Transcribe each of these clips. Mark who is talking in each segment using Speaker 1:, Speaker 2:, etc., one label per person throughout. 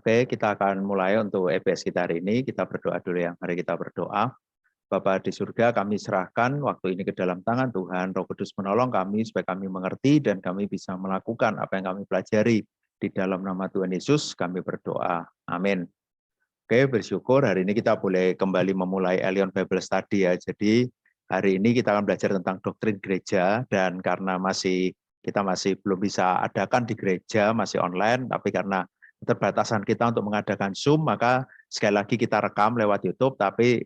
Speaker 1: Oke, kita akan mulai untuk EBS kita hari ini. Kita berdoa dulu ya. Mari kita berdoa. Bapa di surga, kami serahkan waktu ini ke dalam tangan Tuhan. Roh Kudus menolong kami supaya kami mengerti dan kami bisa melakukan apa yang kami pelajari. Di dalam nama Tuhan Yesus kami berdoa. Amin. Oke, bersyukur hari ini kita boleh kembali memulai Elion Bible Study ya. Jadi hari ini kita akan belajar tentang doktrin gereja, dan karena kita masih belum bisa adakan di gereja, masih online, tapi karena keterbatasan kita untuk mengadakan Zoom, maka sekali lagi kita rekam lewat YouTube, tapi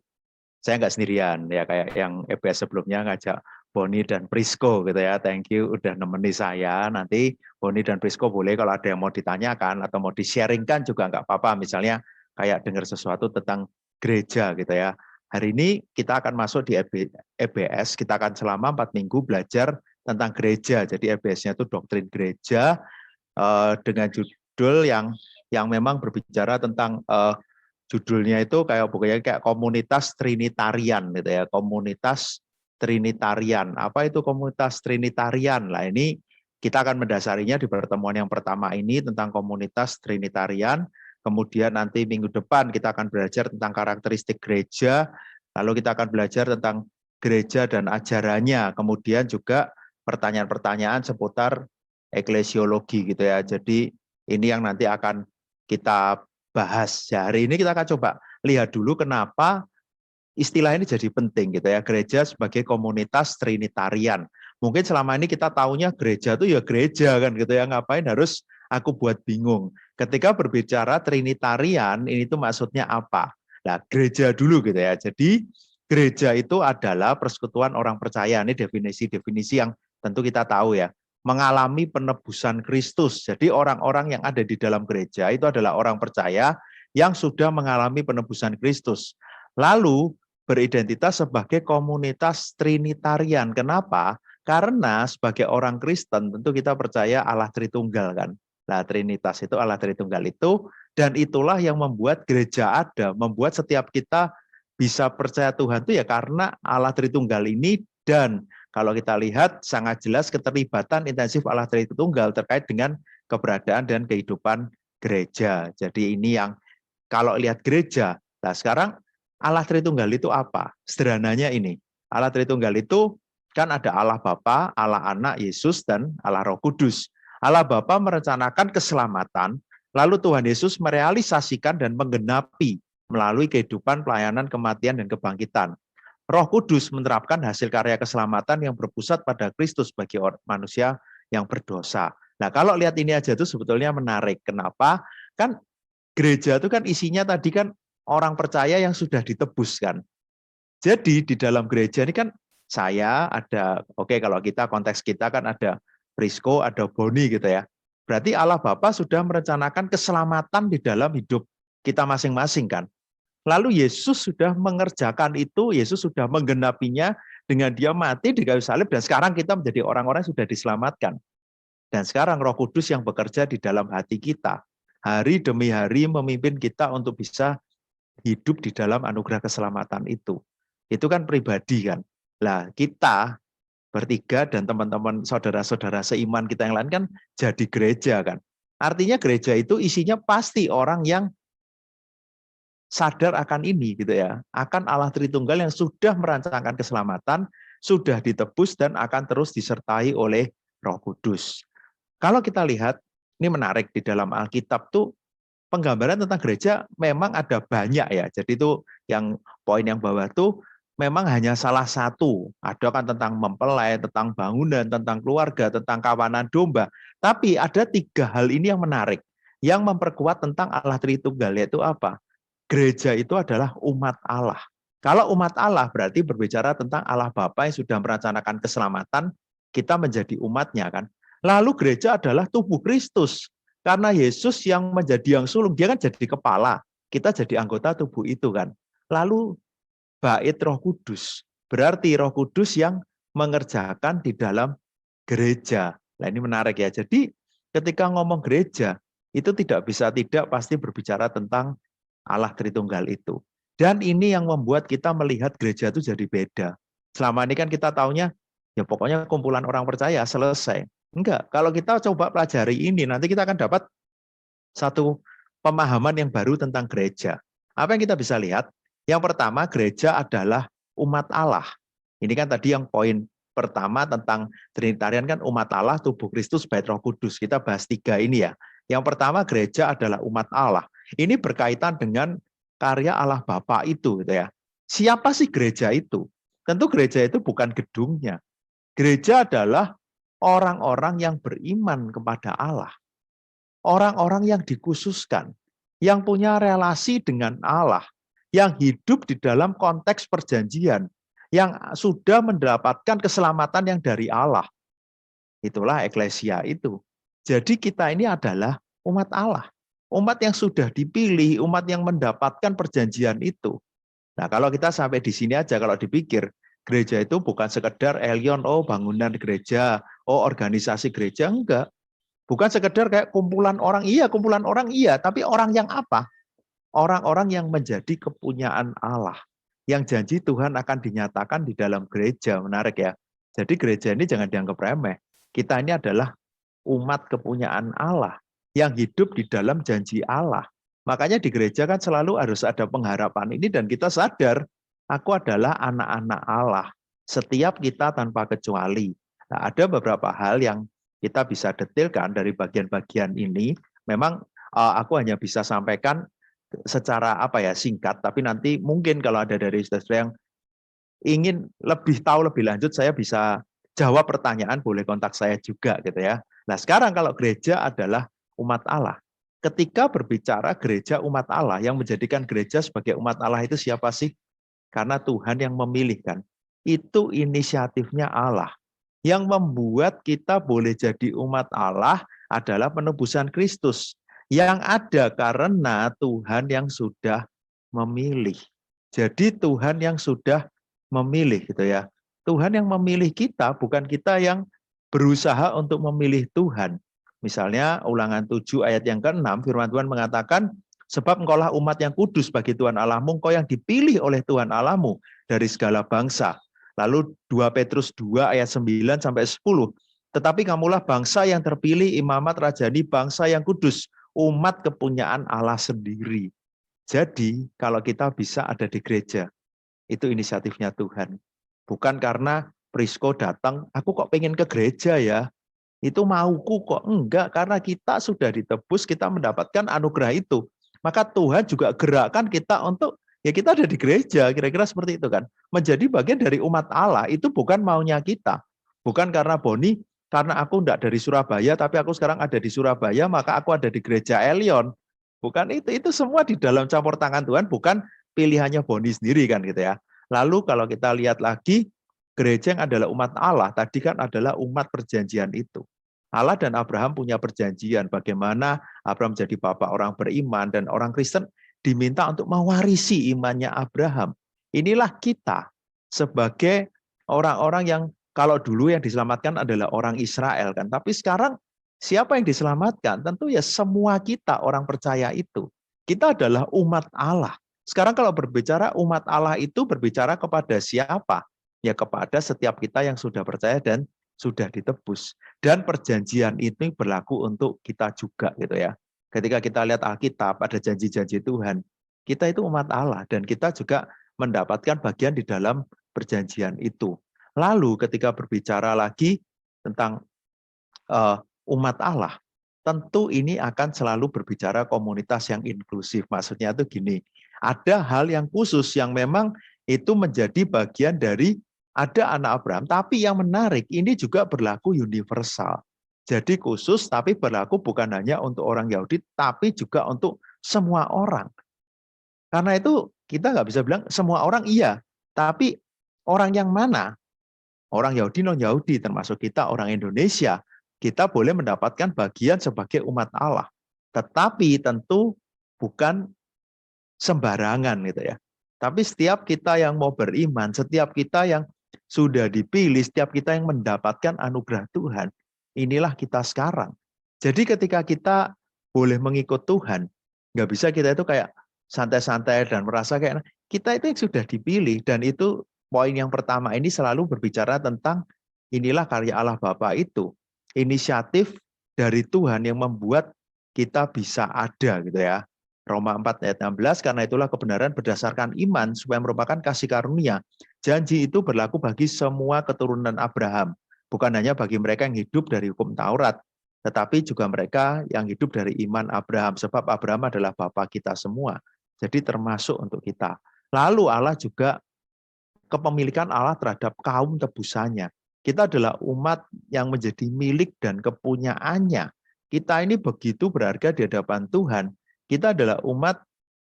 Speaker 1: saya nggak sendirian ya, kayak yang EBS sebelumnya ngajak Boni dan Prisco gitu ya. Thank you udah nemeni saya. Nanti Boni dan Prisco boleh kalau ada yang mau ditanyakan atau mau di-sharingkan juga nggak apa-apa. Misalnya kayak dengar sesuatu tentang gereja gitu ya. Hari ini kita akan masuk di EBS, kita akan selama 4 minggu belajar tentang gereja. Jadi EBS-nya itu doktrin gereja dengan judul yang memang berbicara tentang judulnya itu kayak komunitas Trinitarian gitu ya, komunitas Trinitarian. Apa itu komunitas Trinitarian? Lah ini kita akan mendasarinya di pertemuan yang pertama ini tentang komunitas Trinitarian. Kemudian nanti minggu depan kita akan belajar tentang karakteristik gereja, lalu kita akan belajar tentang gereja dan ajarannya. Kemudian juga pertanyaan-pertanyaan seputar eklesiologi gitu ya. Jadi ini yang nanti akan kita bahas. Ya, hari ini kita akan coba lihat dulu kenapa istilah ini jadi penting gitu ya, gereja sebagai komunitas Trinitarian. Mungkin selama ini kita taunya gereja itu ya gereja kan gitu ya, ngapain harus aku buat bingung. Ketika berbicara Trinitarian, ini tuh maksudnya apa? Nah, gereja dulu gitu ya. Jadi gereja itu adalah persekutuan orang percaya. Ini definisi-definisi yang tentu kita tahu ya. Mengalami penebusan Kristus. Jadi orang-orang yang ada di dalam gereja itu adalah orang percaya yang sudah mengalami penebusan Kristus. Lalu beridentitas sebagai komunitas Trinitarian. Kenapa? Karena sebagai orang Kristen tentu kita percaya Allah Tritunggal kan. Nah, Trinitas itu Allah Tritunggal itu, dan itulah yang membuat gereja ada, membuat setiap kita bisa percaya Tuhan itu ya karena Allah Tritunggal ini. Dan kalau kita lihat sangat jelas keterlibatan intensif Allah Tritunggal terkait dengan keberadaan dan kehidupan gereja. Jadi ini yang kalau lihat gereja. Nah, sekarang Allah Tritunggal itu apa? Sederhananya ini, Allah Tritunggal itu kan ada Allah Bapa, Allah Anak, Yesus, dan Allah Roh Kudus. Allah Bapa merencanakan keselamatan, lalu Tuhan Yesus merealisasikan dan menggenapi melalui kehidupan, pelayanan, kematian, dan kebangkitan. Roh Kudus menerapkan hasil karya keselamatan yang berpusat pada Kristus bagi manusia yang berdosa. Nah, kalau lihat ini aja itu sebetulnya menarik. Kenapa? Kan gereja itu kan isinya tadi kan orang percaya yang sudah ditebus kan. Jadi di dalam gereja ini kan saya ada, oke kalau kita konteks kita kan ada Prisco, ada Boni gitu ya. Berarti Allah Bapa sudah merencanakan keselamatan di dalam hidup kita masing-masing kan. Lalu Yesus sudah mengerjakan itu, Yesus sudah menggenapinya dengan dia mati di kayu salib, dan sekarang kita menjadi orang-orang yang sudah diselamatkan. Dan sekarang Roh Kudus yang bekerja di dalam hati kita, hari demi hari memimpin kita untuk bisa hidup di dalam anugerah keselamatan itu. Itu kan pribadi kan. Lah kita bertiga dan teman-teman saudara-saudara seiman kita yang lain kan jadi gereja kan. Artinya gereja itu isinya pasti orang yang sadar akan ini gitu ya. Akan Allah Tritunggal yang sudah merancangkan keselamatan, sudah ditebus dan akan terus disertai oleh Roh Kudus. Kalau kita lihat, ini menarik di dalam Alkitab tuh penggambaran tentang gereja memang ada banyak ya. Jadi itu yang poin yang bawah tuh memang hanya salah satu. Ada kan tentang mempelai, tentang bangunan, tentang keluarga, tentang kawanan domba. Tapi ada 3 hal ini yang menarik. Yang memperkuat tentang Allah Tritunggal, yaitu apa? Gereja itu adalah umat Allah. Kalau umat Allah berarti berbicara tentang Allah Bapa yang sudah merencanakan keselamatan, kita menjadi umatnya kan. Lalu gereja adalah tubuh Kristus. Karena Yesus yang menjadi yang sulung, dia kan jadi kepala. Kita jadi anggota tubuh itu kan. Lalu bait Roh Kudus. Berarti Roh Kudus yang mengerjakan di dalam gereja. Nah ini menarik ya. Jadi ketika ngomong gereja, itu tidak bisa tidak pasti berbicara tentang Allah Tritunggal itu. Dan ini yang membuat kita melihat gereja itu jadi beda. Selama ini kan kita taunya, ya pokoknya kumpulan orang percaya, selesai. Enggak, kalau kita coba pelajari ini, nanti kita akan dapat satu pemahaman yang baru tentang gereja. Apa yang kita bisa lihat? Yang pertama, gereja adalah umat Allah. Ini kan tadi yang poin pertama tentang Trinitarian kan umat Allah, tubuh Kristus, bait Roh Kudus. Kita bahas 3 ini ya. Yang pertama, gereja adalah umat Allah. Ini berkaitan dengan karya Allah Bapa itu, gitu ya. Siapa sih gereja itu? Tentu gereja itu bukan gedungnya. Gereja adalah orang-orang yang beriman kepada Allah. Orang-orang yang dikhususkan, yang punya relasi dengan Allah, yang hidup di dalam konteks perjanjian, yang sudah mendapatkan keselamatan yang dari Allah. Itulah eklesia itu. Jadi kita ini adalah umat Allah. Umat yang sudah dipilih, umat yang mendapatkan perjanjian itu. Nah, kalau kita sampai di sini aja, kalau dipikir, gereja itu bukan sekedar Elion, bangunan gereja, organisasi gereja, enggak. Bukan sekedar kayak kumpulan orang, iya, tapi orang yang apa? Orang-orang yang menjadi kepunyaan Allah. Yang janji Tuhan akan dinyatakan di dalam gereja, menarik ya. Jadi gereja ini jangan dianggap remeh. Kita ini adalah umat kepunyaan Allah, yang hidup di dalam janji Allah. Makanya di gereja kan selalu harus ada pengharapan ini dan kita sadar, aku adalah anak-anak Allah. Setiap kita tanpa kecuali. Nah, ada beberapa hal yang kita bisa detailkan dari bagian-bagian ini. Memang aku hanya bisa sampaikan secara singkat, tapi nanti mungkin kalau ada dari saudara yang ingin lebih tahu lebih lanjut, saya bisa jawab pertanyaan, boleh kontak saya juga gitu ya. Nah, sekarang kalau gereja adalah umat Allah. Ketika berbicara gereja umat Allah, yang menjadikan gereja sebagai umat Allah itu siapa sih? Karena Tuhan yang memilihkan. Itu inisiatifnya Allah. Yang membuat kita boleh jadi umat Allah adalah penebusan Kristus. Yang ada karena Tuhan yang sudah memilih. Jadi Tuhan yang sudah memilih gitu ya. Tuhan yang memilih kita, bukan kita yang berusaha untuk memilih Tuhan. Misalnya Ulangan 7 ayat yang ke-6, firman Tuhan mengatakan, sebab engkaulah umat yang kudus bagi Tuhan Allahmu, engkau yang dipilih oleh Tuhan Allahmu dari segala bangsa. Lalu 2 Petrus 2 ayat 9 sampai 10. Tetapi kamulah bangsa yang terpilih, imamat rajani, bangsa yang kudus, umat kepunyaan Allah sendiri. Jadi kalau kita bisa ada di gereja, itu inisiatifnya Tuhan. Bukan karena Prisko datang, aku kok pengen ke gereja ya, itu mauku kok. Enggak, karena kita sudah ditebus, kita mendapatkan anugerah itu. Maka Tuhan juga gerakkan kita untuk, ya kita ada di gereja, kira-kira seperti itu kan. Menjadi bagian dari umat Allah, itu bukan maunya kita. Bukan karena Boni, karena aku enggak dari Surabaya, tapi aku sekarang ada di Surabaya, maka aku ada di gereja Elion. Bukan itu semua di dalam campur tangan Tuhan, bukan pilihannya Boni sendiri kan gitu ya. Lalu kalau kita lihat lagi, gereja yang adalah umat Allah, tadi kan adalah umat perjanjian itu. Allah dan Abraham punya perjanjian bagaimana Abraham menjadi bapak orang beriman dan orang Kristen diminta untuk mewarisi imannya Abraham. Inilah kita sebagai orang-orang yang kalau dulu yang diselamatkan adalah orang Israel kan, tapi sekarang siapa yang diselamatkan? Tentu ya semua kita orang percaya itu. Kita adalah umat Allah. Sekarang kalau berbicara umat Allah itu berbicara kepada siapa? Ya kepada setiap kita yang sudah percaya dan sudah ditebus. Dan perjanjian itu berlaku untuk kita juga gitu ya. Ketika kita lihat Alkitab ada janji-janji Tuhan, kita itu umat Allah dan kita juga mendapatkan bagian di dalam perjanjian itu. Lalu ketika berbicara lagi tentang umat Allah, tentu ini akan selalu berbicara komunitas yang inklusif. Maksudnya itu gini, ada hal yang khusus yang memang itu menjadi bagian dari ada anak Abraham, tapi yang menarik ini juga berlaku universal. Jadi khusus tapi berlaku bukan hanya untuk orang Yahudi, tapi juga untuk semua orang. Karena itu kita nggak bisa bilang semua orang iya, tapi orang yang mana? Orang Yahudi, non-Yahudi, termasuk kita orang Indonesia, kita boleh mendapatkan bagian sebagai umat Allah. Tetapi tentu bukan sembarangan gitu ya. Tapi setiap kita yang mau beriman, setiap kita yang sudah dipilih, setiap kita yang mendapatkan anugerah Tuhan, inilah kita sekarang. Jadi ketika kita boleh mengikut Tuhan, nggak bisa kita itu kayak santai-santai dan merasa kayak kita itu yang sudah dipilih. Dan itu poin yang pertama ini selalu berbicara tentang inilah karya Allah Bapa itu. Inisiatif dari Tuhan yang membuat kita bisa ada gitu ya. Roma 4 ayat 16, karena itulah kebenaran berdasarkan iman supaya merupakan kasih karunia. Janji itu berlaku bagi semua keturunan Abraham, bukan hanya bagi mereka yang hidup dari hukum Taurat, tetapi juga mereka yang hidup dari iman Abraham, sebab Abraham adalah bapa kita semua. Jadi termasuk untuk kita. Lalu Allah juga kepemilikan Allah terhadap kaum tebusannya. Kita adalah umat yang menjadi milik dan kepunyaannya. Kita ini begitu berharga di hadapan Tuhan. Kita adalah umat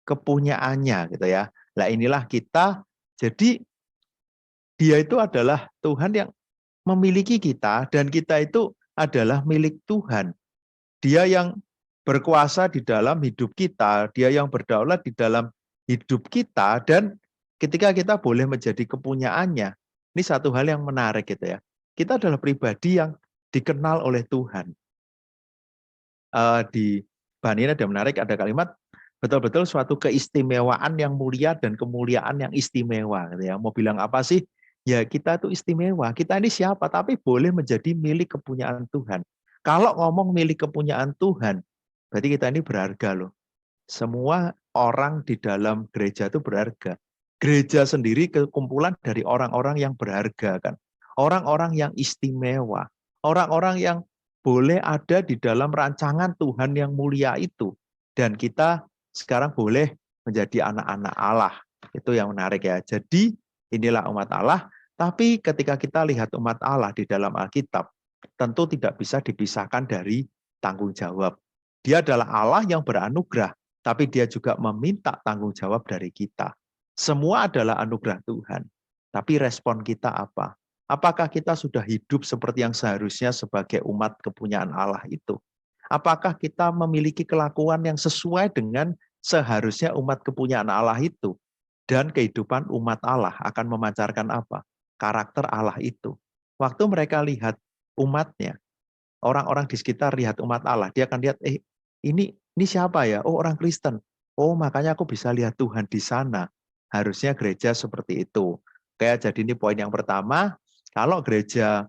Speaker 1: kepunyaannya gitu ya. Nah inilah kita, jadi dia itu adalah Tuhan yang memiliki kita dan kita itu adalah milik Tuhan. Dia yang berkuasa di dalam hidup kita, dia yang berdaulat di dalam hidup kita, dan ketika kita boleh menjadi kepunyaannya, ini satu hal yang menarik gitu ya. Kita adalah pribadi yang dikenal oleh Tuhan. Di bahan ini ada menarik, ada kalimat betul-betul suatu keistimewaan yang mulia dan kemuliaan yang istimewa gitu ya. Mau bilang apa sih? Ya kita itu istimewa. Kita ini siapa? Tapi boleh menjadi milik kepunyaan Tuhan. Kalau ngomong milik kepunyaan Tuhan, berarti kita ini berharga loh. Semua orang di dalam gereja itu berharga. Gereja sendiri kekumpulan dari orang-orang yang berharga kan. Orang-orang yang istimewa. Orang-orang yang boleh ada di dalam rancangan Tuhan yang mulia itu. Dan kita sekarang boleh menjadi anak-anak Allah. Itu yang menarik ya. Jadi inilah umat Allah. Tapi ketika kita lihat umat Allah di dalam Alkitab, tentu tidak bisa dipisahkan dari tanggung jawab. Dia adalah Allah yang beranugerah, tapi dia juga meminta tanggung jawab dari kita. Semua adalah anugerah Tuhan. Tapi respon kita apa? Apakah kita sudah hidup seperti yang seharusnya sebagai umat kepunyaan Allah itu? Apakah kita memiliki kelakuan yang sesuai dengan seharusnya umat kepunyaan Allah itu? Dan kehidupan umat Allah akan memancarkan apa? Karakter Allah itu. Waktu mereka lihat umatnya, orang-orang di sekitar lihat umat Allah, dia akan lihat, ini siapa ya? Oh, orang Kristen. Oh, makanya aku bisa lihat Tuhan di sana. Harusnya gereja seperti itu. Kayak jadi ini poin yang pertama, kalau gereja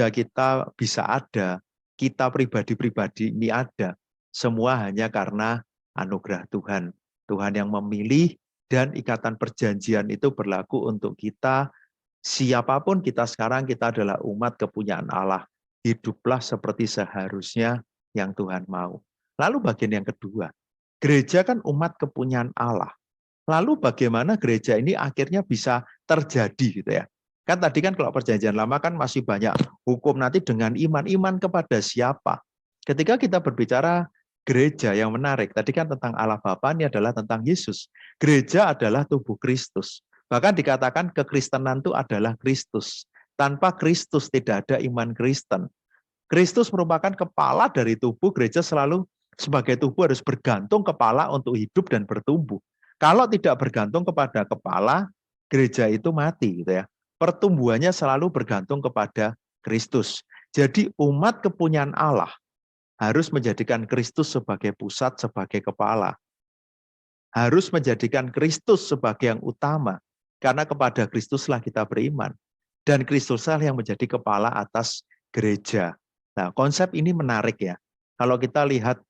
Speaker 1: kita bisa ada, kita pribadi-pribadi ini ada, semua hanya karena anugerah Tuhan. Tuhan yang memilih dan ikatan perjanjian itu berlaku untuk kita. Siapapun kita sekarang, kita adalah umat kepunyaan Allah. Hiduplah seperti seharusnya yang Tuhan mau. Lalu bagian yang kedua, gereja kan umat kepunyaan Allah. Lalu bagaimana gereja ini akhirnya bisa terjadi gitu ya. Kan tadi kan kalau perjanjian lama kan masih banyak hukum, nanti dengan iman kepada siapa. Ketika kita berbicara gereja yang menarik, tadi kan tentang Allah Bapa, ini adalah tentang Yesus. Gereja adalah tubuh Kristus. Bahkan dikatakan kekristenan itu adalah Kristus. Tanpa Kristus tidak ada iman Kristen. Kristus merupakan kepala dari tubuh, gereja selalu sebagai tubuh harus bergantung kepala untuk hidup dan bertumbuh. Kalau tidak bergantung kepada kepala, gereja itu mati gitu ya. Pertumbuhannya selalu bergantung kepada Kristus. Jadi umat kepunyaan Allah harus menjadikan Kristus sebagai pusat, sebagai kepala. Harus menjadikan Kristus sebagai yang utama. Karena kepada Kristuslah kita beriman. Dan Kristuslah yang menjadi kepala atas gereja. Nah, konsep ini menarik ya. Kalau kita lihat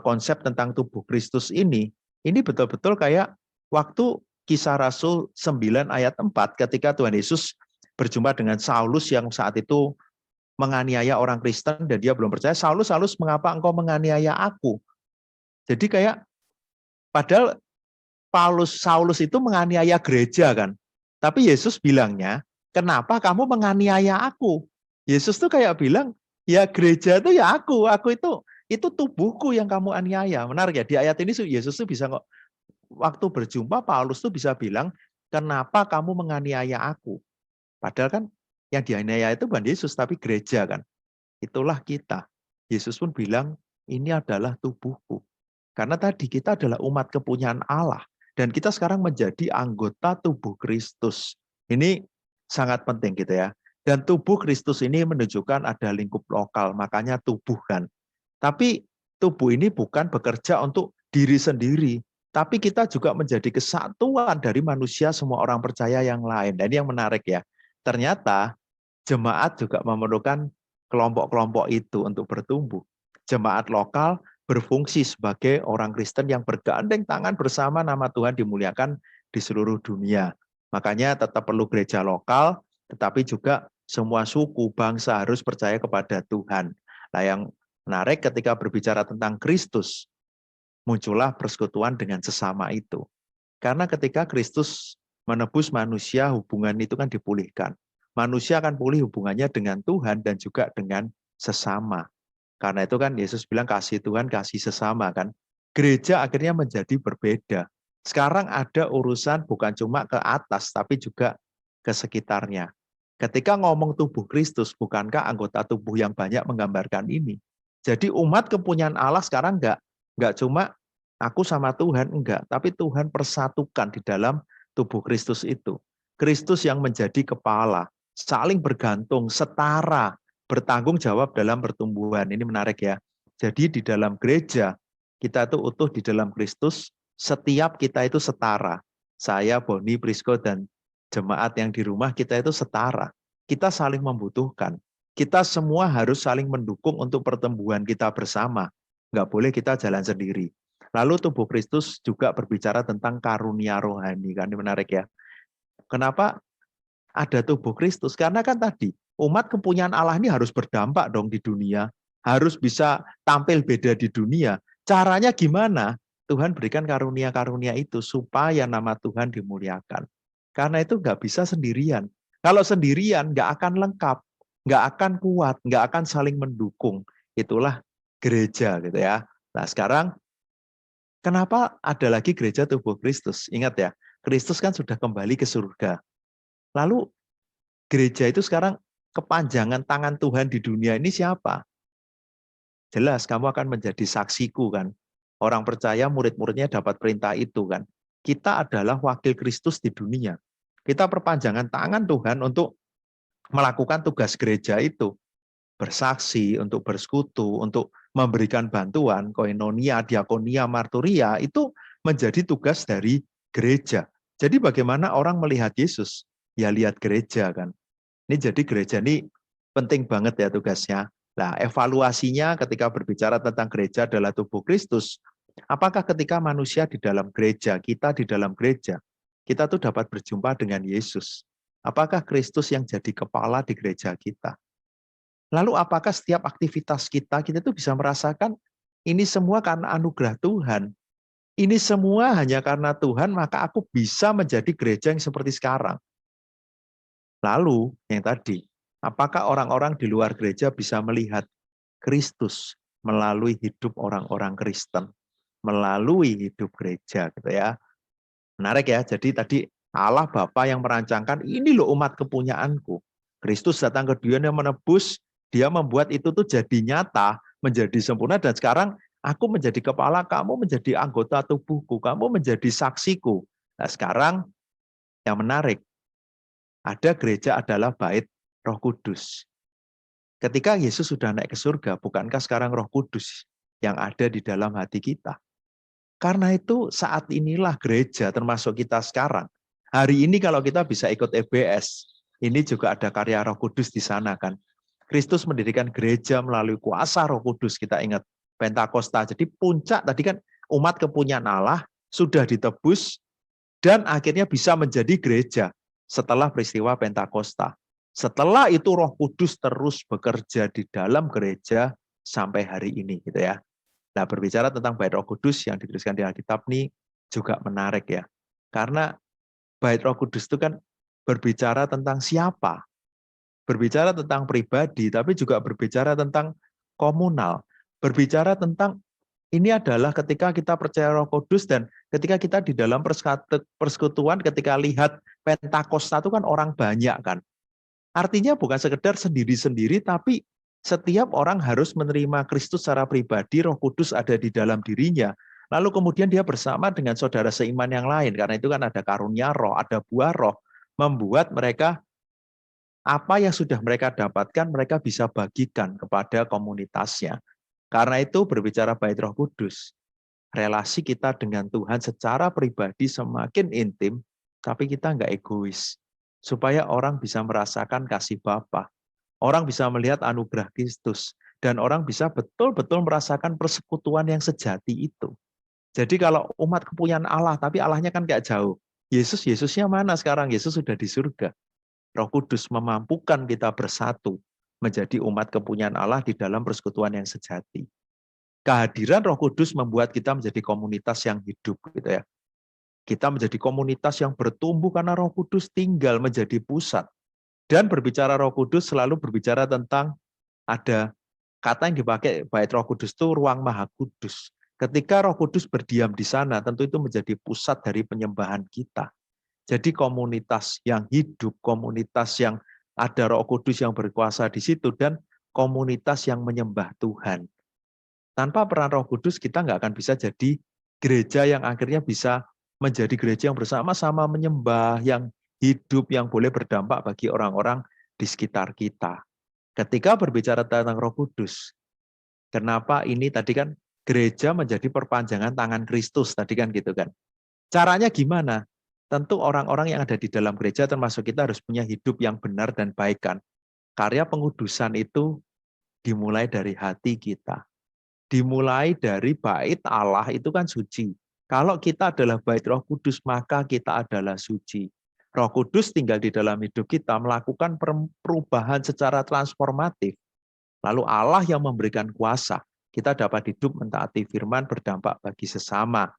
Speaker 1: konsep tentang tubuh Kristus ini betul-betul kayak waktu Kisah Rasul 9 ayat 4 ketika Tuhan Yesus berjumpa dengan Saulus yang saat itu menganiaya orang Kristen dan dia belum percaya. Saulus, mengapa engkau menganiaya aku? Jadi kayak padahal Saulus itu menganiaya gereja kan. Tapi Yesus bilangnya, kenapa kamu menganiaya aku? Yesus tuh kayak bilang, ya gereja itu ya aku itu tubuhku yang kamu aniaya. Menarik ya, di ayat ini Yesus tuh bisa kok waktu berjumpa Paulus tuh bisa bilang, kenapa kamu menganiaya aku? Padahal kan yang dianiaya itu bukan Yesus tapi gereja kan. Itulah kita. Yesus pun bilang, ini adalah tubuhku. Karena tadi kita adalah umat kepunyaan Allah. Dan kita sekarang menjadi anggota tubuh Kristus. Ini sangat penting gitu ya. Dan tubuh Kristus ini menunjukkan ada lingkup lokal, makanya tubuh kan. Tapi tubuh ini bukan bekerja untuk diri sendiri, tapi kita juga menjadi kesatuan dari manusia semua orang percaya yang lain. Dan ini yang menarik ya. Ternyata jemaat juga memerlukan kelompok-kelompok itu untuk bertumbuh. Jemaat lokal berfungsi sebagai orang Kristen yang bergandeng tangan bersama nama Tuhan dimuliakan di seluruh dunia. Makanya tetap perlu gereja lokal, tetapi juga semua suku, bangsa harus percaya kepada Tuhan. Nah, yang menarik ketika berbicara tentang Kristus, muncullah persekutuan dengan sesama itu. Karena ketika Kristus menebus manusia, hubungan itu kan dipulihkan. Manusia akan pulih hubungannya dengan Tuhan dan juga dengan sesama. Karena itu kan Yesus bilang kasih Tuhan, kasih sesama kan. Gereja akhirnya menjadi berbeda. Sekarang ada urusan bukan cuma ke atas, tapi juga ke sekitarnya. Ketika ngomong tubuh Kristus, bukankah anggota tubuh yang banyak menggambarkan ini? Jadi umat kepunyaan Allah sekarang enggak cuma aku sama Tuhan, enggak. Tapi Tuhan persatukan di dalam tubuh Kristus itu. Kristus yang menjadi kepala, saling bergantung, setara, bertanggung jawab dalam pertumbuhan. Ini menarik ya. Jadi di dalam gereja, kita itu utuh di dalam Kristus, setiap kita itu setara. Saya, Boni, Prisko, dan jemaat yang di rumah kita itu setara. Kita saling membutuhkan. Kita semua harus saling mendukung untuk pertumbuhan kita bersama. Nggak boleh kita jalan sendiri. Lalu tubuh Kristus juga berbicara tentang karunia rohani. Kan ini menarik ya. Kenapa ada tubuh Kristus? Karena kan tadi, umat kepunyaan Allah ini harus berdampak dong di dunia. Harus bisa tampil beda di dunia. Caranya gimana? Tuhan berikan karunia-karunia itu supaya nama Tuhan dimuliakan. Karena itu nggak bisa sendirian. Kalau sendirian nggak akan lengkap, nggak akan kuat, nggak akan saling mendukung. Itulah gereja gitu ya. Nah sekarang kenapa ada lagi gereja tubuh Kristus? Ingat ya, Kristus kan sudah kembali ke surga. Lalu gereja itu sekarang kepanjangan tangan Tuhan di dunia ini siapa? Jelas kamu akan menjadi saksiku kan. Orang percaya murid-muridnya dapat perintah itu kan. Kita adalah wakil Kristus di dunia. Kita perpanjangan tangan Tuhan untuk melakukan tugas gereja itu. Bersaksi, untuk bersekutu, untuk memberikan bantuan, koinonia, diakonia, marturia, itu menjadi tugas dari gereja. Jadi bagaimana orang melihat Yesus? Ya lihat gereja kan. Ini jadi gereja ini penting banget ya tugasnya. Nah, evaluasinya ketika berbicara tentang gereja adalah tubuh Kristus. Apakah ketika manusia di dalam gereja, kita di dalam gereja, kita tuh dapat berjumpa dengan Yesus? Apakah Kristus yang jadi kepala di gereja kita? Lalu apakah setiap aktivitas kita tuh bisa merasakan ini semua karena anugerah Tuhan. Ini semua hanya karena Tuhan, maka aku bisa menjadi gereja yang seperti sekarang. Lalu, yang tadi, apakah orang-orang di luar gereja bisa melihat Kristus melalui hidup orang-orang Kristen, melalui hidup gereja, gitu ya. Menarik ya, jadi tadi Allah Bapa yang merancangkan, ini loh umat kepunyaanku. Kristus datang ke dunia yang menebus, dia membuat itu tuh jadi nyata, menjadi sempurna, dan sekarang aku menjadi kepala, kamu menjadi anggota tubuhku, kamu menjadi saksiku. Nah sekarang yang menarik, ada gereja adalah bait Roh Kudus. Ketika Yesus sudah naik ke surga, bukankah sekarang Roh Kudus yang ada di dalam hati kita? Karena itu saat inilah gereja termasuk kita sekarang. Hari ini kalau kita bisa ikut EBS, ini juga ada karya Roh Kudus di sana kan. Kristus mendirikan gereja melalui kuasa Roh Kudus, kita ingat Pentakosta. Jadi puncak tadi kan umat kepunyaan Allah sudah ditebus dan akhirnya bisa menjadi gereja setelah peristiwa Pentakosta. Setelah itu Roh Kudus terus bekerja di dalam gereja sampai hari ini gitu ya. Nah, berbicara tentang bait Roh Kudus yang dituliskan di Alkitab ini juga menarik ya. Karena bait Roh Kudus itu kan berbicara tentang siapa? Berbicara tentang pribadi, tapi juga berbicara tentang komunal. Berbicara tentang ini adalah ketika kita percaya Roh Kudus dan ketika kita di dalam persekutuan, ketika lihat Pentakosta itu kan orang banyak kan. Artinya bukan sekedar sendiri-sendiri, tapi setiap orang harus menerima Kristus secara pribadi, Roh Kudus ada di dalam dirinya. Lalu kemudian dia bersama dengan saudara seiman yang lain, karena itu kan ada karunia roh, ada buah roh, membuat mereka apa yang sudah mereka dapatkan, mereka bisa bagikan kepada komunitasnya. Karena itu berbicara bait Roh Kudus, relasi kita dengan Tuhan secara pribadi semakin intim, tapi kita nggak egois. Supaya orang bisa merasakan kasih Bapa. Orang bisa melihat anugerah Kristus. Dan orang bisa betul-betul merasakan persekutuan yang sejati itu. Jadi kalau umat kepunyaan Allah, tapi Allahnya kan kayak jauh. Yesusnya mana sekarang? Yesus sudah di surga. Roh Kudus memampukan kita bersatu menjadi umat kepunyaan Allah di dalam persekutuan yang sejati. Kehadiran Roh Kudus membuat kita menjadi komunitas yang hidup, gitu ya. Kita menjadi komunitas yang bertumbuh karena Roh Kudus tinggal menjadi pusat. Dan berbicara Roh Kudus selalu berbicara tentang ada kata yang dipakai bait Roh Kudus itu ruang Maha Kudus. Ketika Roh Kudus berdiam di sana, tentu itu menjadi pusat dari penyembahan kita. Jadi komunitas yang hidup, komunitas yang ada Roh Kudus yang berkuasa di situ, dan komunitas yang menyembah Tuhan. Tanpa peran Roh Kudus kita nggak akan bisa jadi gereja yang akhirnya bisa menjadi gereja yang bersama-sama menyembah, yang hidup, yang boleh berdampak bagi orang-orang di sekitar kita. Ketika berbicara tentang Roh Kudus, kenapa ini tadi kan gereja menjadi perpanjangan tangan Kristus, tadi kan gitu kan. Caranya gimana? Tentu orang-orang yang ada di dalam gereja termasuk kita harus punya hidup yang benar dan baik kan. Karya pengudusan itu dimulai dari hati kita. Dimulai dari bait Allah itu kan suci. Kalau kita adalah bait Roh Kudus, maka kita adalah suci. Roh Kudus tinggal di dalam hidup kita, melakukan perubahan secara transformatif. Lalu Allah yang memberikan kuasa, kita dapat hidup mentaati firman, berdampak bagi sesama.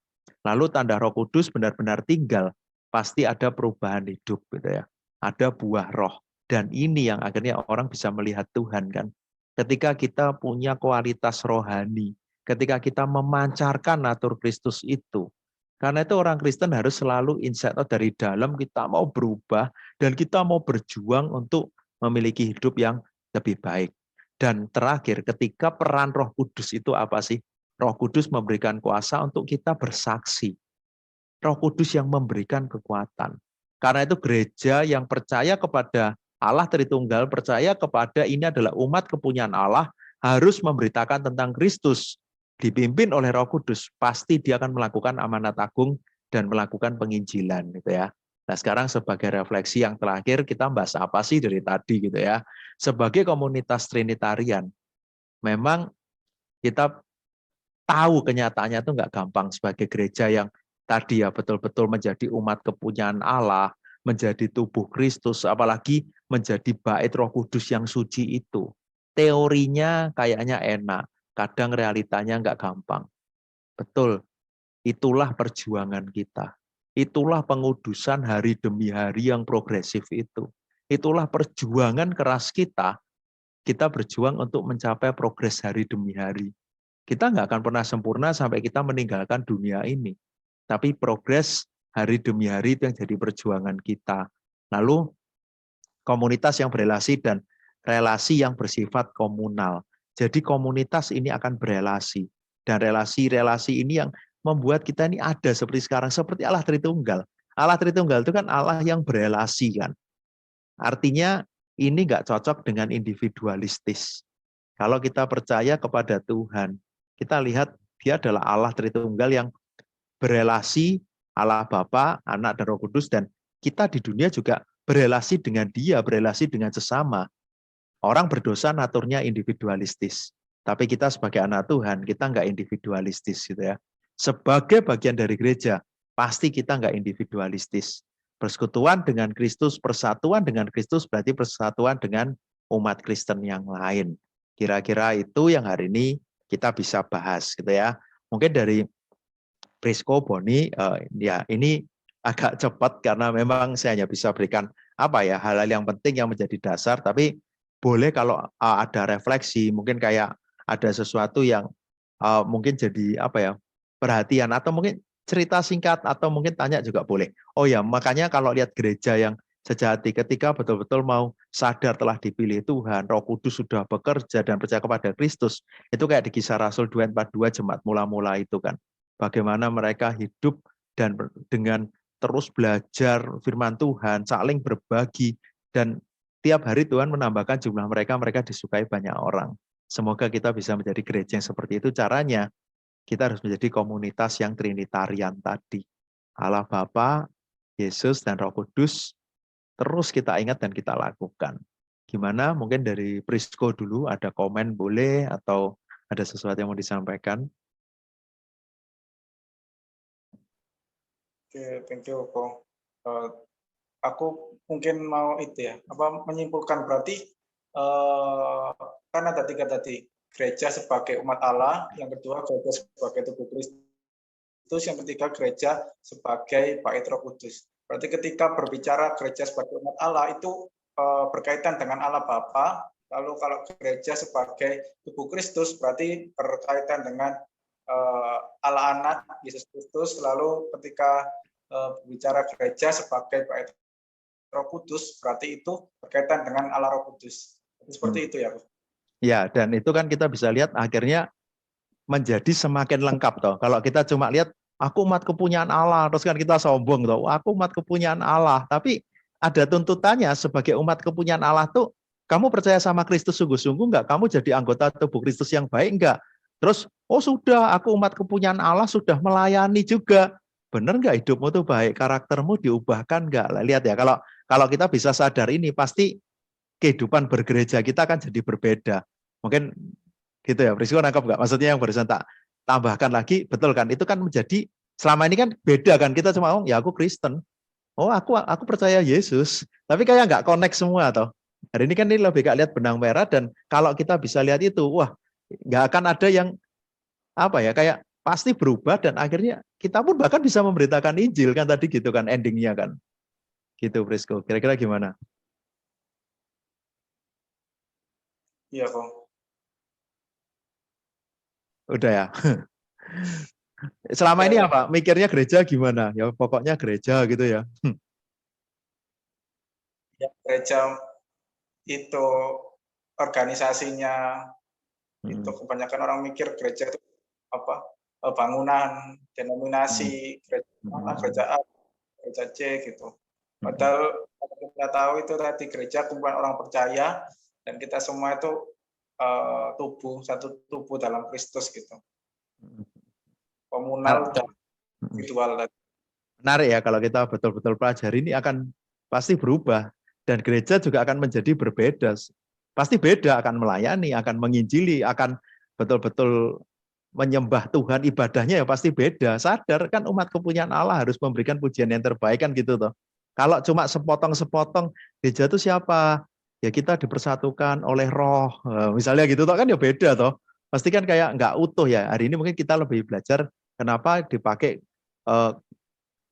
Speaker 1: Lalu tanda Roh Kudus benar-benar tinggal, pasti ada perubahan hidup, gitu ya. Ada buah roh. Dan ini yang akhirnya orang bisa melihat Tuhan kan. Ketika kita punya kualitas rohani, ketika kita memancarkan natur Kristus itu, karena itu orang Kristen harus selalu insight out dari dalam, kita mau berubah, dan kita mau berjuang untuk memiliki hidup yang lebih baik. Dan terakhir, ketika peran Roh Kudus itu apa sih? Roh Kudus memberikan kuasa untuk kita bersaksi. Roh Kudus yang memberikan kekuatan. Karena itu gereja yang percaya kepada Allah Tritunggal, percaya kepada ini adalah umat kepunyaan Allah, harus memberitakan tentang Kristus, dipimpin oleh Roh Kudus, pasti dia akan melakukan amanat agung dan melakukan penginjilan, gitu ya. Nah, sekarang sebagai refleksi yang terakhir, kita bahas apa sih dari tadi, gitu ya. Sebagai komunitas Trinitarian, memang kita tahu kenyataannya itu nggak gampang sebagai gereja yang tadi ya betul-betul menjadi umat kepunyaan Allah, menjadi tubuh Kristus, apalagi menjadi bait Roh Kudus yang suci itu. Teorinya kayaknya enak, kadang realitanya nggak gampang. Betul, itulah perjuangan kita. Itulah pengudusan hari demi hari yang progresif itu. Itulah perjuangan keras kita berjuang untuk mencapai progres hari demi hari. Kita nggak akan pernah sempurna sampai kita meninggalkan dunia ini. Tapi progres hari demi hari itu yang jadi perjuangan kita. Lalu komunitas yang berelasi dan relasi yang bersifat komunal. Jadi komunitas ini akan berelasi. Dan relasi-relasi ini yang membuat kita ini ada seperti sekarang. Seperti Allah Tritunggal. Allah Tritunggal itu kan Allah yang berelasi kan. Artinya ini nggak cocok dengan individualistis. Kalau kita percaya kepada Tuhan, kita lihat dia adalah Allah Tritunggal yang berelasi, Allah Bapa, Anak, dan Roh Kudus, dan kita di dunia juga berelasi dengan dia, berelasi dengan sesama. Orang berdosa naturnya individualistis, tapi kita sebagai anak Tuhan, kita nggak individualistis gitu ya. Sebagai bagian dari gereja, pasti kita nggak individualistis. Persekutuan dengan Kristus, persatuan dengan Kristus berarti persatuan dengan umat Kristen yang lain. Kira-kira itu yang hari ini kita bisa bahas gitu ya. Mungkin dari Prisco, Boni, ya ini agak cepat karena memang saya hanya bisa berikan apa ya hal-hal yang penting yang menjadi dasar. Tapi boleh kalau ada refleksi, mungkin kayak ada sesuatu yang mungkin jadi apa ya perhatian atau mungkin cerita singkat atau mungkin tanya juga boleh. Oh ya, makanya kalau lihat gereja yang sejati ketika betul-betul mau sadar telah dipilih Tuhan, Roh Kudus sudah bekerja dan percaya kepada Kristus, itu kayak di Kisah Rasul 2:42 jemaat mula-mula itu kan. Bagaimana mereka hidup dan dengan terus belajar firman Tuhan, saling berbagi, dan tiap hari Tuhan menambahkan jumlah mereka disukai banyak orang. Semoga kita bisa menjadi gereja yang seperti itu. Caranya, kita harus menjadi komunitas yang Trinitarian tadi. Allah Bapa, Yesus, dan Roh Kudus, terus kita ingat dan kita lakukan. Gimana? Mungkin dari Prisco dulu, ada komen boleh, atau ada sesuatu yang mau disampaikan?
Speaker 2: Oke, thank you, Ko. Aku mungkin mau itu ya, menyimpulkan berarti kan ada 3 tadi, gereja sebagai umat Allah, yang kedua gereja sebagai tubuh Kristus, yang ketiga gereja sebagai bait Roh Kudus. Berarti ketika berbicara gereja sebagai umat Allah itu berkaitan dengan Allah Bapa, lalu kalau gereja sebagai tubuh Kristus berarti berkaitan dengan Allah Anak, Yesus Kristus, lalu ketika berbicara gereja sebagai bait Roh Kudus, berarti itu berkaitan dengan Allah Roh Kudus. Seperti itu ya, Bu.
Speaker 1: Ya, dan itu kan kita bisa lihat akhirnya menjadi semakin lengkap toh. Kalau kita cuma lihat aku umat kepunyaan Allah, terus kan kita sombong toh, aku umat kepunyaan Allah. Tapi ada tuntutannya sebagai umat kepunyaan Allah tuh, kamu percaya sama Kristus sungguh-sungguh enggak? Kamu jadi anggota tubuh Kristus yang baik enggak? Terus, oh sudah, aku umat kepunyaan Allah sudah melayani juga. Benar enggak hidupmu tuh baik, karaktermu diubahkan enggak? Lihat ya, kalau kita bisa sadar ini, pasti kehidupan bergereja kita akan jadi berbeda. Mungkin gitu ya, Prisco nangkap nggak? Maksudnya yang barusan tak tambahkan lagi, betul kan? Itu kan menjadi, selama ini kan beda kan, kita cuma, oh ya aku Kristen, oh aku percaya Yesus, tapi kayak nggak connect semua toh. Hari ini kan ini lebih gak lihat benang merah, dan kalau kita bisa lihat itu, wah nggak akan ada yang apa ya, kayak pasti berubah, dan akhirnya kita pun bahkan bisa memberitakan Injil kan tadi gitu kan endingnya kan. Gitu Prisco, kira-kira gimana?
Speaker 2: Iya, Kong.
Speaker 1: Udah ya. Selama ini apa? Mikirnya gereja gimana? Ya pokoknya gereja gitu ya.
Speaker 2: Ya, gereja itu organisasinya, itu kebanyakan orang mikir gereja itu apa? Bangunan, denominasi, gereja A, gereja C gitu. Padahal kita tahu itu tadi gereja kumpulan orang percaya, dan kita semua itu satu tubuh dalam Kristus gitu. Komunal dan individual.
Speaker 1: Menarik ya kalau kita betul-betul pelajari, ini akan pasti berubah, dan gereja juga akan menjadi berbeda. Pasti beda, akan melayani, akan menginjili, akan betul-betul menyembah Tuhan, ibadahnya ya pasti beda. Sadar kan umat kepunyaan Allah harus memberikan pujian yang terbaik kan gitu toh. Kalau cuma sepotong-sepotong, gereja itu siapa? Ya kita dipersatukan oleh roh. Misalnya gitu toh kan ya beda toh. Pasti kan kayak nggak utuh ya. Hari ini mungkin kita lebih belajar kenapa dipakai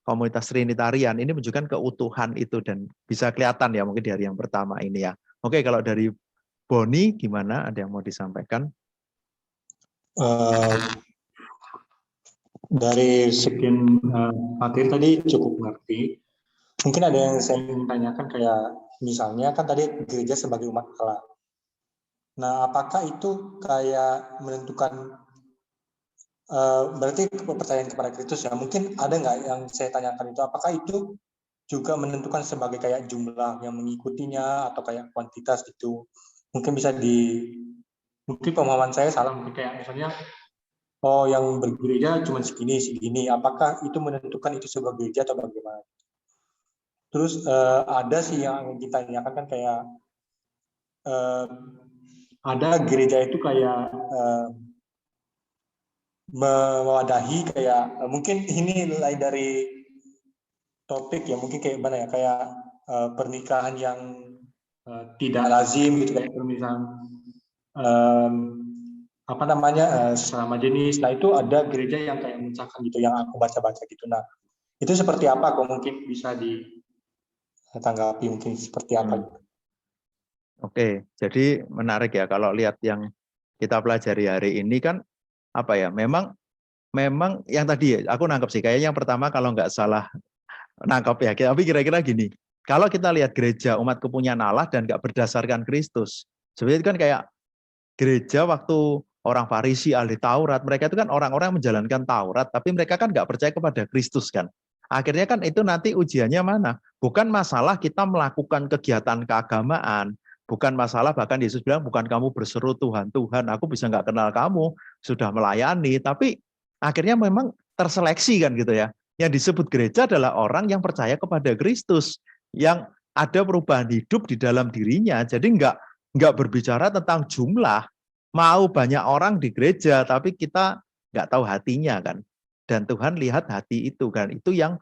Speaker 1: komunitas Trinitarian, ini menunjukkan keutuhan itu, dan bisa kelihatan ya mungkin dari yang pertama ini ya. Oke, kalau dari Boni gimana? Ada yang mau disampaikan?
Speaker 3: Dari sekian materi tadi cukup mengerti. Mungkin ada yang saya ingin tanyakan, kayak misalnya kan tadi gereja sebagai umat Allah. Nah, apakah itu kayak menentukan berarti kepercayaan kepada Kristus ya? Mungkin ada nggak yang saya tanyakan itu? Apakah itu juga menentukan sebagai kayak jumlah yang mengikutinya atau kayak kuantitas gitu? Mungkin bisa mungkin pemahaman saya salah, mungkin kayak misalnya oh yang bergereja cuma segini, apakah itu menentukan itu sebuah gereja atau bagaimana? Terus ada sih yang ditanyakan kan kayak ada gereja itu kayak mewadahi kayak mungkin ini lain dari topik ya, mungkin kayak mana ya, kayak pernikahan yang tidak lazim gitu, kayak pernikahan apa namanya sesama jenis. Nah itu ada gereja yang kayak mencakan gitu, yang aku baca-baca gitu. Nah itu seperti apa? Kok mungkin bisa ditanggapi, mungkin seperti apa?
Speaker 1: Oke, jadi menarik ya kalau lihat yang kita pelajari hari ini kan apa ya? Memang yang tadi aku nangkep sih kayaknya yang pertama kalau nggak salah nangkep ya. Tapi kira-kira gini, kalau kita lihat gereja umat kepunyaan Allah dan nggak berdasarkan Kristus, sebenarnya itu kan kayak gereja waktu orang Farisi, ahli Taurat, mereka itu kan orang-orang yang menjalankan Taurat, tapi mereka kan nggak percaya kepada Kristus kan. Akhirnya kan itu nanti ujiannya mana? Bukan masalah kita melakukan kegiatan keagamaan, bukan masalah bahkan Yesus bilang bukan kamu berseru Tuhan, Tuhan, aku bisa nggak kenal kamu, sudah melayani, tapi akhirnya memang terseleksi kan gitu ya. Yang disebut gereja adalah orang yang percaya kepada Kristus, yang ada perubahan hidup di dalam dirinya. Jadi nggak berbicara tentang jumlah. Mau banyak orang di gereja, tapi kita nggak tahu hatinya kan. Dan Tuhan lihat hati itu kan. Itu yang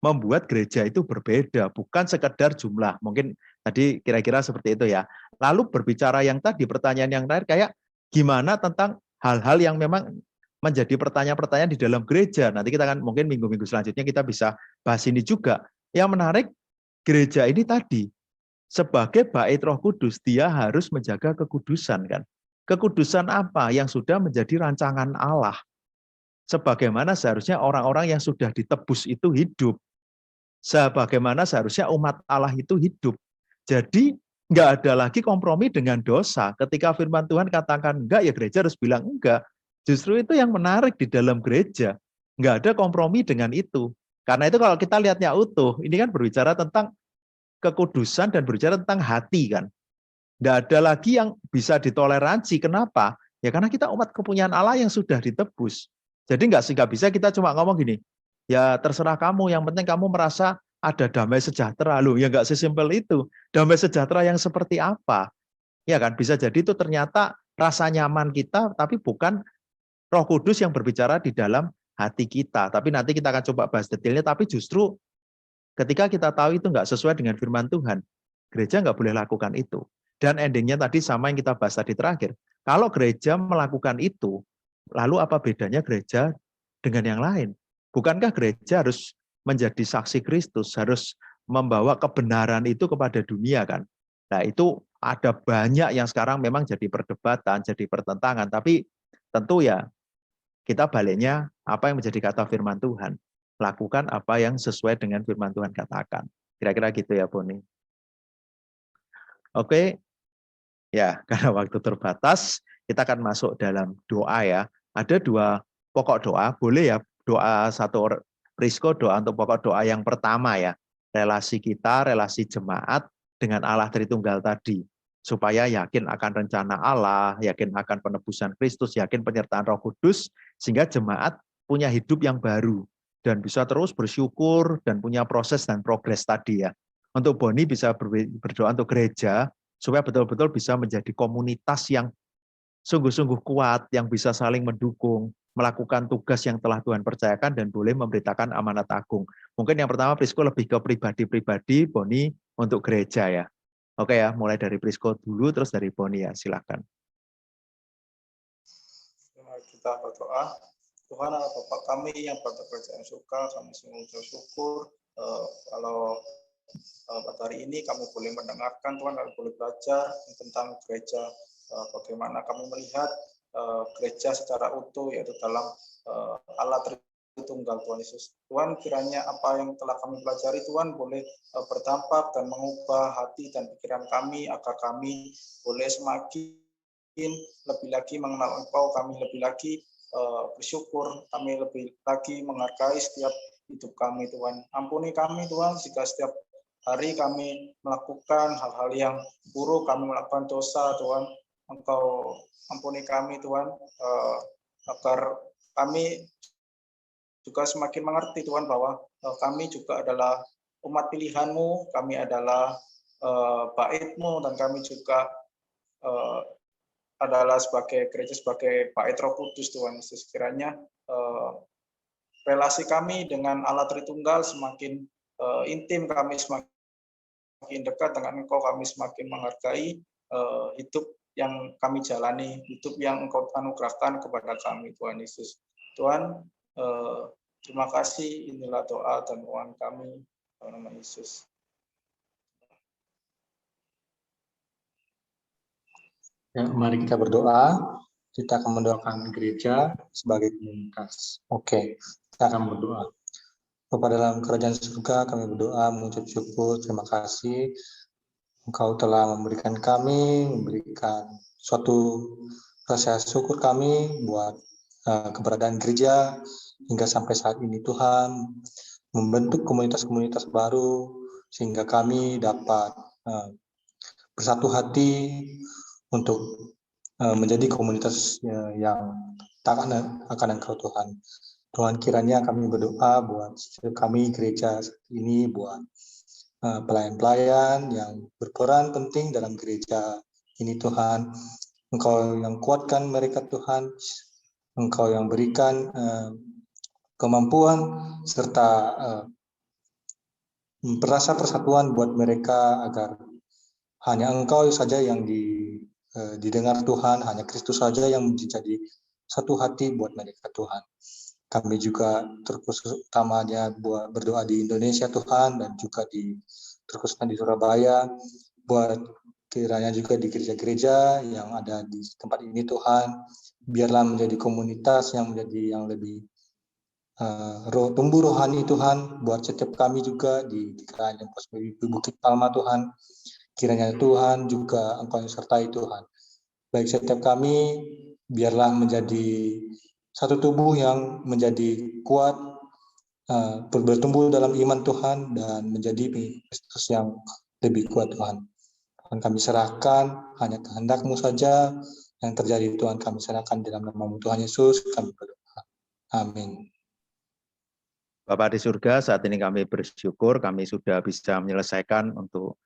Speaker 1: membuat gereja itu berbeda, bukan sekedar jumlah. Mungkin tadi kira-kira seperti itu ya. Lalu berbicara yang tadi, pertanyaan yang terakhir kayak gimana tentang hal-hal yang memang menjadi pertanyaan-pertanyaan di dalam gereja. Nanti kita akan mungkin minggu-minggu selanjutnya kita bisa bahas ini juga. Yang menarik, gereja ini tadi, sebagai bait Roh Kudus, dia harus menjaga kekudusan kan. Kekudusan apa? Yang sudah menjadi rancangan Allah. Sebagaimana seharusnya orang-orang yang sudah ditebus itu hidup. Sebagaimana seharusnya umat Allah itu hidup. Jadi nggak ada lagi kompromi dengan dosa. Ketika firman Tuhan katakan enggak, ya gereja harus bilang enggak. Justru itu yang menarik di dalam gereja. Nggak ada kompromi dengan itu. Karena itu kalau kita lihatnya utuh, ini kan berbicara tentang kekudusan dan berbicara tentang hati kan. Nggak ada lagi yang bisa ditoleransi. Kenapa? Ya karena kita umat kepunyaan Allah yang sudah ditebus. Jadi nggak bisa kita cuma ngomong gini, ya terserah kamu, yang penting kamu merasa ada damai sejahtera. Loh, ya nggak sesimpel itu. Damai sejahtera yang seperti apa? Ya kan, bisa jadi itu ternyata rasa nyaman kita, tapi bukan Roh Kudus yang berbicara di dalam hati kita. Tapi nanti kita akan coba bahas detailnya, tapi justru ketika kita tahu itu nggak sesuai dengan firman Tuhan, gereja nggak boleh lakukan itu. Dan endingnya tadi sama yang kita bahas tadi terakhir. Kalau gereja melakukan itu, lalu apa bedanya gereja dengan yang lain? Bukankah gereja harus menjadi saksi Kristus, harus membawa kebenaran itu kepada dunia kan? Nah itu ada banyak yang sekarang memang jadi perdebatan, jadi pertentangan. Tapi tentu ya kita baliknya apa yang menjadi kata firman Tuhan. Lakukan apa yang sesuai dengan firman Tuhan katakan. Kira-kira gitu ya, Boni. Oke, ya karena waktu terbatas, kita akan masuk dalam doa ya. Ada 2 pokok doa, boleh ya doa satu Prisko, doa untuk pokok doa yang pertama ya. Relasi kita, relasi jemaat dengan Allah Tritunggal tadi. Supaya yakin akan rencana Allah, yakin akan penebusan Kristus, yakin penyertaan Roh Kudus, sehingga jemaat punya hidup yang baru. Dan bisa terus bersyukur dan punya proses dan progres tadi ya. Untuk Boni bisa berdoa untuk gereja, supaya betul-betul bisa menjadi komunitas yang sungguh-sungguh kuat, yang bisa saling mendukung, melakukan tugas yang telah Tuhan percayakan dan boleh memberitakan amanat agung. Mungkin yang pertama Prisko lebih ke pribadi-pribadi, Boni untuk gereja ya. Oke ya, mulai dari Prisko dulu, terus dari Boni ya, silakan.
Speaker 2: Kita berdoa. Tuhan Allah Bapa kami yang pada kerjaan suka, kami sungguh bersyukur kalau pada hari ini kami boleh mendengarkan, Tuhan, kami boleh belajar tentang gereja, bagaimana kami melihat gereja secara utuh, yaitu dalam Allah Tritunggal, Tuhan Yesus. Tuhan, kiranya apa yang telah kami pelajari, Tuhan, boleh berdampak dan mengubah hati dan pikiran kami, agar kami boleh semakin lebih lagi mengenal Engkau, kami lebih lagi bersyukur, kami lebih lagi menghargai setiap hidup kami, Tuhan. Ampuni kami, Tuhan, jika setiap hari kami melakukan hal-hal yang buruk, kami melakukan dosa, Tuhan. Engkau ampuni kami, Tuhan, agar kami juga semakin mengerti, Tuhan, bahwa kami juga adalah umat pilihan-Mu, kami adalah bait-Mu, dan kami juga adalah sebagai gereja, sebagai bait Roh Kudus, Tuhan Yesus. Kiranya relasi kami dengan Allah Tritunggal semakin intim, kami semakin dekat dengan Engkau, kami semakin menghargai hidup yang kami jalani, hidup yang Engkau anugerahkan kepada kami, Tuhan Yesus. Tuhan, terima kasih, inilah doa dan mohon kami, dalam nama Yesus.
Speaker 3: Ya, mari kita berdoa. Kita akan mendoakan gereja sebagai komunitas. Oke, kita akan berdoa. Bapa dalam kerajaan surga, kami berdoa mengucap syukur, terima kasih. Engkau telah memberikan kami, memberikan suatu rasa syukur kami buat keberadaan gereja hingga sampai saat ini, Tuhan, membentuk komunitas-komunitas baru sehingga kami dapat bersatu hati untuk menjadi komunitas yang taat akan Engkau, Tuhan. Tuhan, kiranya kami berdoa buat kami gereja ini, buat pelayan-pelayan yang berperan penting dalam gereja ini Tuhan. Engkau yang kuatkan mereka Tuhan, Engkau yang berikan kemampuan serta perasa persatuan buat mereka agar hanya Engkau saja yang didengar Tuhan, hanya Kristus saja yang menjadi satu hati buat mereka Tuhan. Kami juga terkhusus utamanya buat berdoa di Indonesia Tuhan, dan juga terkhususnya di Surabaya, buat kiranya juga di gereja-gereja yang ada di tempat ini Tuhan, biarlah menjadi komunitas yang lebih tumbuh rohani Tuhan, buat setiap kami juga di Kerajaan Prosperity Bukit Palma Tuhan. Kiranya Tuhan juga Engkau yang sertai Tuhan. Baik setiap kami, biarlah menjadi satu tubuh yang menjadi kuat, bertumbuh dalam iman Tuhan, dan menjadi Kristus yang lebih kuat Tuhan. Tuhan kami serahkan, hanya kehendak-Mu saja yang terjadi Tuhan, kami serahkan dalam nama-Mu Tuhan Yesus, kami berdoa. Amin.
Speaker 1: Bapak di surga, saat ini kami bersyukur kami sudah bisa menyelesaikan untuk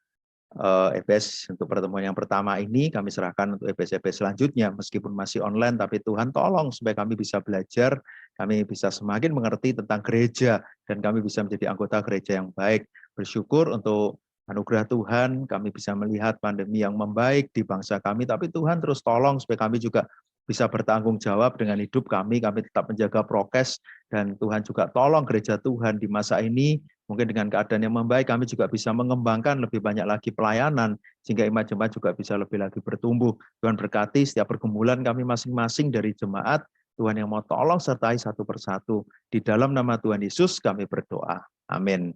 Speaker 1: EBS untuk pertemuan yang pertama ini. Kami serahkan untuk EBS selanjutnya, meskipun masih online, tapi Tuhan tolong supaya kami bisa belajar, kami bisa semakin mengerti tentang gereja, dan kami bisa menjadi anggota gereja yang baik. Bersyukur untuk anugerah Tuhan, kami bisa melihat pandemi yang membaik di bangsa kami, tapi Tuhan terus tolong supaya kami juga bisa bertanggung jawab dengan hidup kami tetap menjaga prokes, dan Tuhan juga tolong gereja Tuhan di masa ini, mungkin dengan keadaan yang membaik, kami juga bisa mengembangkan lebih banyak lagi pelayanan, sehingga iman jemaat juga bisa lebih lagi bertumbuh. Tuhan berkati setiap pergumulan kami masing-masing dari jemaat, Tuhan yang mau tolong sertai satu persatu. Di dalam nama Tuhan Yesus kami berdoa. Amin.